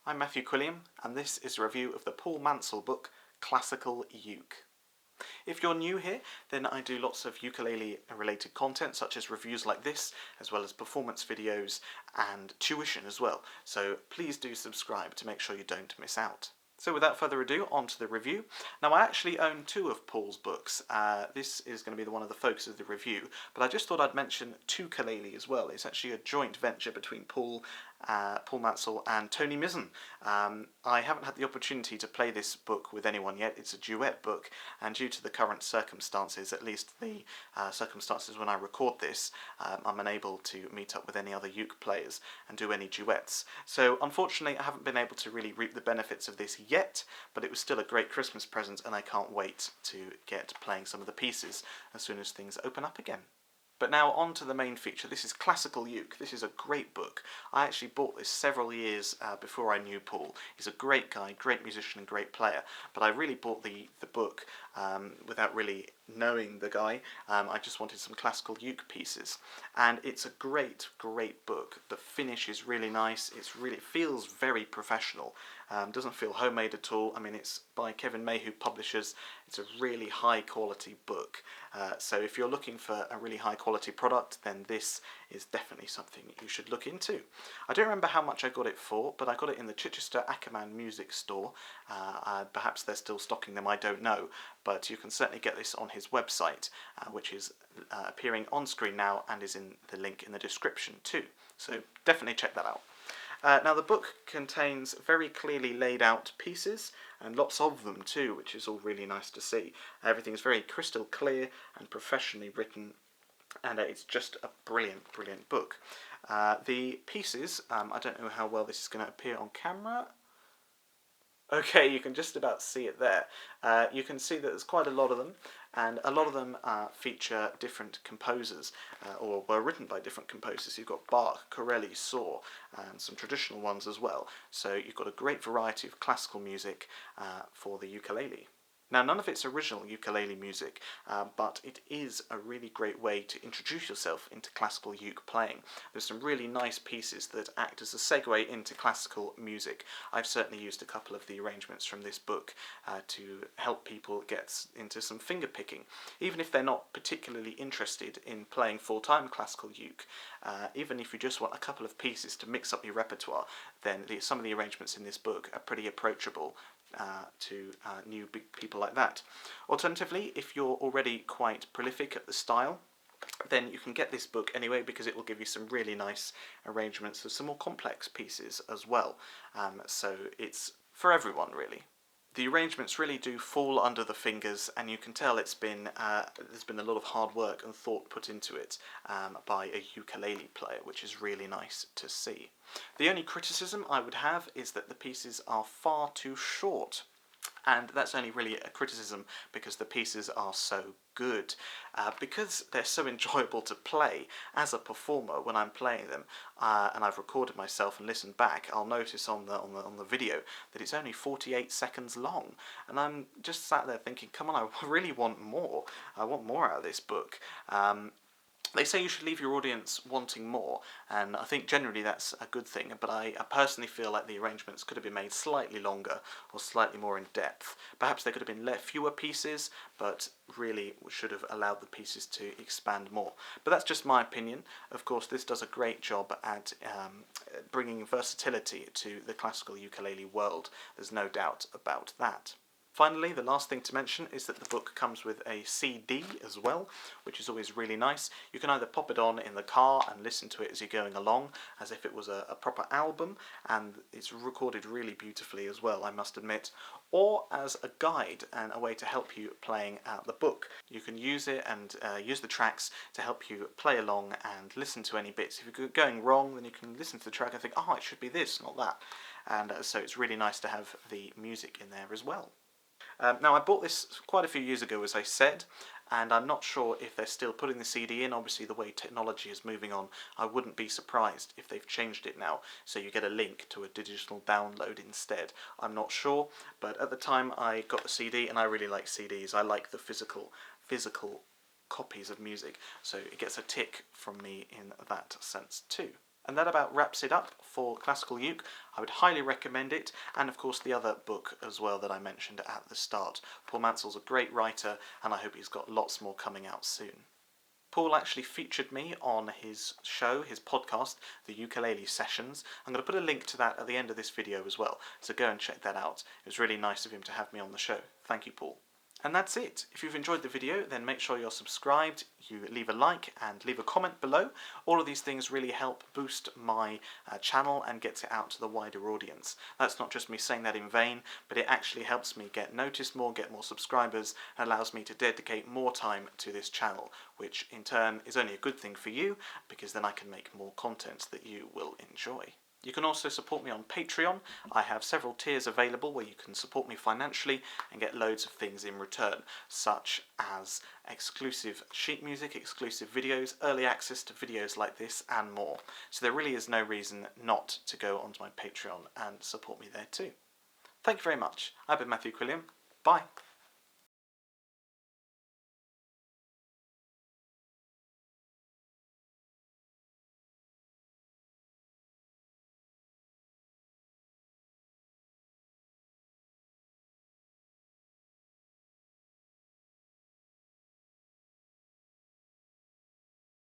I'm Matthew Quilliam, and this is a review of the Paul Mansell book, Classical Uke. If you're new here, then I do lots of ukulele-related content, such as reviews like this, as well as performance videos and tuition as well, so please do subscribe to make sure you don't miss out. So without further ado, on to the review. Now I actually own two of Paul's books. This is going to be one of the focus of the review, but I just thought I'd mention ukulele as well. It's actually a joint venture between Paul Mansell and Tony Mizzen. I haven't had the opportunity to play this book with anyone yet. It's a duet book, and due to the current circumstances, at least the circumstances when I record this, I'm unable to meet up with any other uke players and do any duets. So unfortunately I haven't been able to really reap the benefits of this yet, but it was still a great Christmas present, and I can't wait to get playing some of the pieces as soon as things open up again. But now on to the main feature. This is Classical Uke. This is a great book. I actually bought this several years before I knew Paul. He's a great guy, great musician and great player, but I really bought the book without really knowing the guy. I just wanted some classical uke pieces, and it's a great book. The finish is really nice. It feels very professional. Doesn't feel homemade at all. I mean, it's by Kevin Mayhew Publishers. It's a really high quality book, so if you're looking for a really high quality product, then this is definitely something you should look into. I don't remember how much I got it for, but I got it in the Chichester Ackerman Music Store. Perhaps they're still stocking them, I don't know, but you can certainly get this on his website, which is appearing on screen now and is in the link in the description too, so definitely check that out. Now the book contains very clearly laid out pieces, and lots of them too, which is all really nice to see. Everything is very crystal clear and professionally written, and it's just a brilliant book. The pieces, I don't know how well this is going to appear on camera. Okay, you can just about see it there. You can see that there's quite a lot of them, and a lot of them feature different composers, or were written by different composers. You've got Bach, Corelli, Saw, and some traditional ones as well. So you've got a great variety of classical music for the ukulele. Now, none of it's original ukulele music, but it is a really great way to introduce yourself into classical uke playing. There's some really nice pieces that act as a segue into classical music. I've certainly used a couple of the arrangements from this book to help people get into some finger picking. Even if they're not particularly interested in playing full-time classical uke, even if you just want a couple of pieces to mix up your repertoire, then some of the arrangements in this book are pretty approachable to new big people like that. Alternatively, if you're already quite prolific at the style, then you can get this book anyway, because it will give you some really nice arrangements of some more complex pieces as well. So it's for everyone, really. The arrangements really do fall under the fingers, and you can tell there's been a lot of hard work and thought put into it by a ukulele player, which is really nice to see. The only criticism I would have is that the pieces are far too short. And that's only really a criticism because the pieces are so good. Because they're so enjoyable to play as a performer when I'm playing them, and I've recorded myself and listened back, I'll notice on the video that it's only 48 seconds long, and I'm just sat there thinking, come on, I really want more. I want more out of this book. They say you should leave your audience wanting more, and I think generally that's a good thing, but I personally feel like the arrangements could have been made slightly longer or slightly more in depth. Perhaps there could have been fewer pieces, but really should have allowed the pieces to expand more. But that's just my opinion. Of course, this does a great job at bringing versatility to the classical ukulele world. There's no doubt about that. Finally, the last thing to mention is that the book comes with a CD as well, which is always really nice. You can either pop it on in the car and listen to it as you're going along, as if it was a proper album, and it's recorded really beautifully as well, I must admit, or as a guide and a way to help you playing out the book. You can use it and use the tracks to help you play along and listen to any bits. If you're going wrong, then you can listen to the track and think, oh, it should be this, not that. And so it's really nice to have the music in there as well. Now, I bought this quite a few years ago, as I said, and I'm not sure if they're still putting the CD in. Obviously, the way technology is moving on, I wouldn't be surprised if they've changed it now, so you get a link to a digital download instead. I'm not sure, but at the time I got the CD, and I really like CDs. I like the physical copies of music, so it gets a tick from me in that sense too. And that about wraps it up for Classical Uke. I would highly recommend it, and of course the other book as well that I mentioned at the start. Paul Mansell's a great writer, and I hope he's got lots more coming out soon. Paul actually featured me on his show, his podcast, the Ukulele Sessions. I'm going to put a link to that at the end of this video as well, so go and check that out. It was really nice of him to have me on the show. Thank you, Paul. And that's it. If you've enjoyed the video, then make sure you're subscribed, you leave a like and leave a comment below. All of these things really help boost my channel and gets it out to the wider audience. That's not just me saying that in vain, but it actually helps me get noticed more, get more subscribers, and allows me to dedicate more time to this channel, which in turn is only a good thing for you, because then I can make more content that you will enjoy. You can also support me on Patreon. I have several tiers available where you can support me financially and get loads of things in return, such as exclusive sheet music, exclusive videos, early access to videos like this, and more. So there really is no reason not to go onto my Patreon and support me there too. Thank you very much. I've been Matthew Quilliam. Bye.